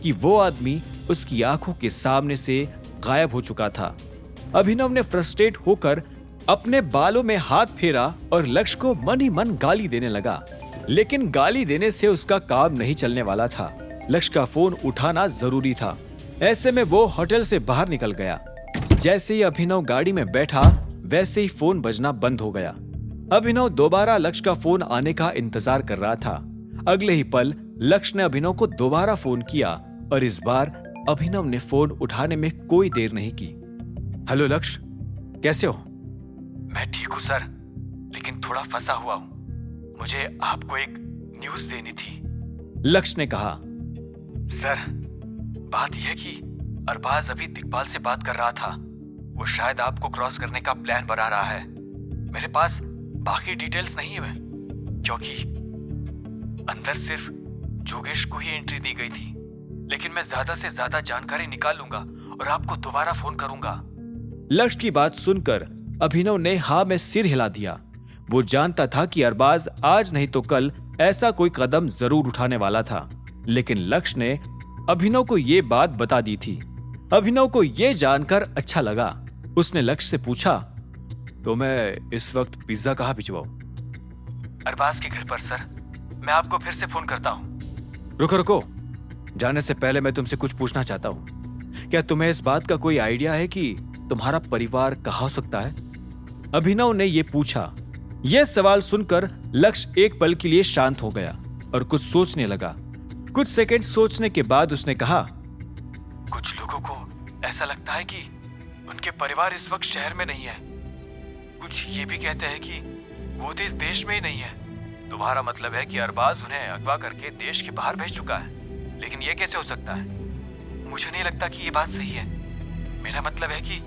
कि वो आदमी उसकी आंखों के सामने से गायब हो चुका था। अभिनव ने फ्रस्ट्रेट होकर अपने बालों में हाथ फेरा और लक्ष्य को मन ही मन गाली देने लगा। लेकिन गाली देने से उसका काम नहीं चलने वाला था। लक्ष्य का फोन उठाना जरूरी था। ऐसे में वो होटल से बाहर निकल गया। जैसे ही अभिनव गाड़ी में बैठा वैसे ही फोन बजना बंद हो गया। अभिनव दोबारा लक्ष्य का फोन आने का इंतजार कर रहा था। अगले ही पल लक्ष्य ने अभिनव को दोबारा फोन किया और इस बार अभिनव ने फोन उठाने में कोई देर नहीं की। हेलो लक्ष्य, कैसे हो? मैं ठीक हूं सर, लेकिन थोड़ा फंसा हुआ हूं। मुझे आपको एक न्यूज देनी थी। लक्ष्य ने कहा। सर, बात यह कि अरबाज अभी दिग्पाल से बात कर रहा था। वो शायद आपको क्रॉस करने का प्लान बना रहा है। मेरे पास बाकी डिटेल्स नहीं है क्योंकि अंदर सिर्फ जोगेश को ही एंट्री दी गई थी, लेकिन मैं ज्यादा से ज्यादा जानकारी निकाल लूंगा और आपको दोबारा फोन करूंगा। लक्ष्य की बात सुनकर अभिनव ने हाँ में सिर हिला दिया। वो जानता था कि अरबाज आज नहीं तो कल ऐसा कोई कदम जरूर उठाने वाला था, लेकिन लक्ष्य ने अभिनव को ये बात बता दी थी। अभिनव को ये जानकर अच्छा लगा। उसने लक्ष्य से पूछा, तो मैं इस वक्त पिज्जा कहाँ भिजवाऊं? अरबाज के घर पर सर। मैं आपको फिर से फोन करता हूँ। रुको रुको, जाने से पहले मैं तुमसे कुछ पूछना चाहता हूँ। क्या तुम्हें इस बात का कोई आइडिया है कि तुम्हारा परिवार कहाँ हो सकता है? अभिनव ने ये पूछा। यह सवाल सुनकर लक्ष्य एक पल के लिए शांत हो गया और कुछ सोचने लगा। कुछ सेकंड सोचने के बाद उसने कहा, कुछ लोगों को ऐसा लगता है कि उनके परिवार इस वक्त शहर में नहीं है। कुछ ये भी कहते हैं कि वो तो इस देश में ही नहीं है। तुम्हारा मतलब है कि अरबाज उन्हें अगवा करके देश के बाहर भेज चुका है, लेकिन ये कैसे हो सकता है? मुझे नहीं लगता कि ये बात सही है। मेरा मतलब है कि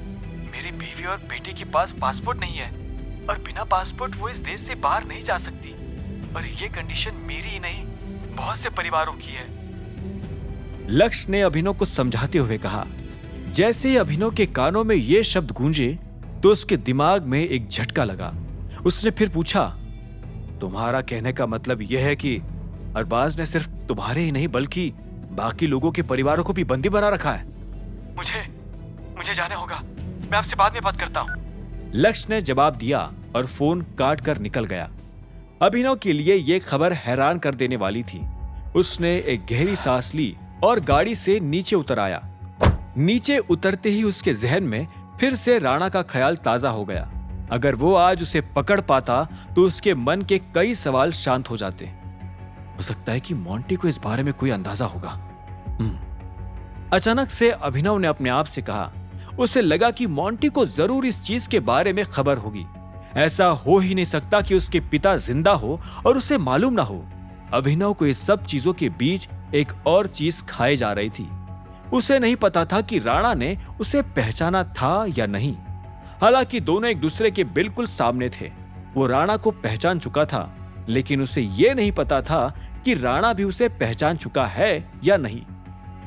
मेरी बीवी और बेटे के पास पासपोर्ट नहीं है और बिना पासपोर्ट वो इस देश से बाहर नहीं जा सकती। और ये कंडीशन मेरी ही नहीं, बहुत से परिवारों की है। लक्ष्य ने अभिनव को समझाते हुए कहा। जैसे ही अभिनव के कानों में ये शब्द गूंजे तो उसके दिमाग में एक झटका लगा। उसने फिर पूछा, तुम्हारा कहने का मतलब यह है कि अरबाज ने सिर्फ तुम्हारे ही नहीं बल्कि बाकी लोगों के परिवारों को भी बंदी बना रखा है? मुझे जाना होगा, मैं आपसे बाद में बात करता हूँ। लक्ष्य ने जवाब दिया और फोन काट कर निकल गया। अभिनव के लिए यह खबर हैरान कर देने वाली थी। उसने एक गहरी सांस ली और गाड़ी से नीचे उतर आया। नीचे उतरते ही उसके जहन में फिर से राणा का ख्याल ताजा हो गया। अगर वो आज उसे पकड़ पाता तो उसके मन के कई सवाल शांत हो जाते। हो सकता है कि मोंटी को इस बारे में कोई अंदाजा होगा। अचानक से अभिनव ने अपने आप से कहा। उसे लगा कि मोंटी को जरूर इस चीज के बारे में खबर होगी। ऐसा हो ही नहीं सकता कि उसके पिता जिंदा हो और उसे मालूम ना हो। अभिनव को इस सब चीजों के बीच एक और चीज खाए जा रही थी। उसे नहीं पता था कि राणा ने उसे पहचाना था या नहीं। हालांकि दोनों एक दूसरे के बिल्कुल सामने थे। वो राणा को पहचान चुका था, लेकिन उसे यह नहीं पता था कि राणा भी उसे पहचान चुका है या नहीं।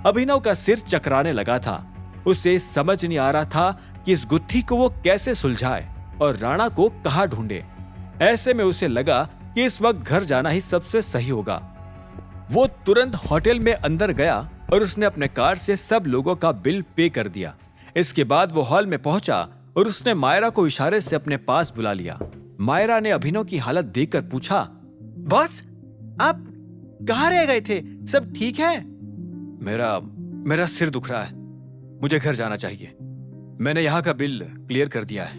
अभिनव का सिर चकराने लगा था। उसे समझ नहीं आ रहा था कि इस गुत्थी को वो कैसे सुलझाए और राणा को कहां ढूंढे। ऐसे में उसे लगा कि इस वक्त घर जाना ही सबसे सही होगा। वो तुरंत होटल में अंदर गया और उसने अपने कार्ड से सब लोगों का बिल पे कर दिया। इसके बाद वो हॉल में पहुंचा और उसने मायरा को इशारे से अपने पास बुला लिया। मायरा ने अभिनव की हालत देखकर पूछा, बॉस आप कहाँ रह गए थे? सब ठीक है? मेरा सिर दुख रहा है, मुझे घर जाना चाहिए। मैंने यहाँ का बिल क्लियर कर दिया है,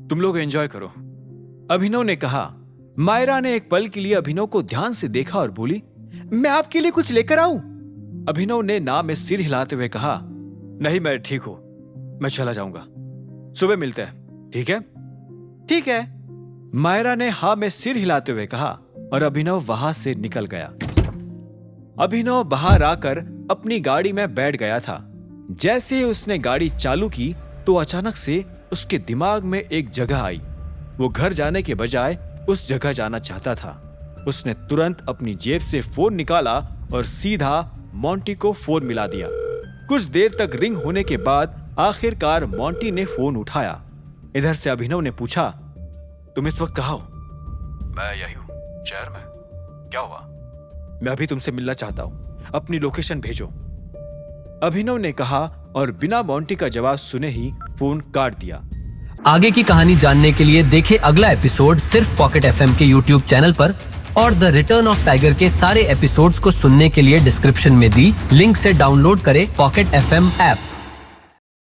तुम लोग एंजॉय करो। अभिनव ने कहा। मायरा ने एक पल के लिए अभिनव को ध्यान से देखा और बोली, मैं आपके लिए कुछ लेकर आऊं? अभिनव ने ना में सिर हिलाते हुए कहा, नहीं मैं ठीक हूं, मैं चला जाऊंगा, सुबह मिलते हैं, ठीक है? ठीक है, मायरा ने हाँ में सिर हिलाते हुए कहा और अभिनव वहां से निकल गया। अभिनव बाहर आकर अपनी गाड़ी में बैठ गया था। जैसे ही उसने गाड़ी चालू की तो अचानक से उसके दिमाग में एक जगह आई। वो घर जाने के बजाय उस जगह जाना चाहता था। उसने तुरंत अपनी जेब से फोन निकाला और सीधा मोंटी को फोन मिला दिया। कुछ देर तक रिंग होने के बाद आखिरकार मोंटी ने फोन उठाया। इधर से अभिनव ने पूछा, तुम इस वक्त कहाँ हो? मैं यही हूँ, शहर में। क्या हुआ? मैं अभी तुमसे मिलना चाहता हूँ, अपनी लोकेशन भेजो। अभिनव ने कहा और बिना मोंटी का जवाब सुने ही फोन काट दिया। आगे की कहानी जानने के लिए देखें अगला एपिसोड सिर्फ पॉकेट एफएम के यूट्यूब चैनल पर, और द रिटर्न ऑफ टाइगर के सारे एपिसोड्स को सुनने के लिए डिस्क्रिप्शन में दी लिंक से डाउनलोड करें पॉकेट एफएम ऐप।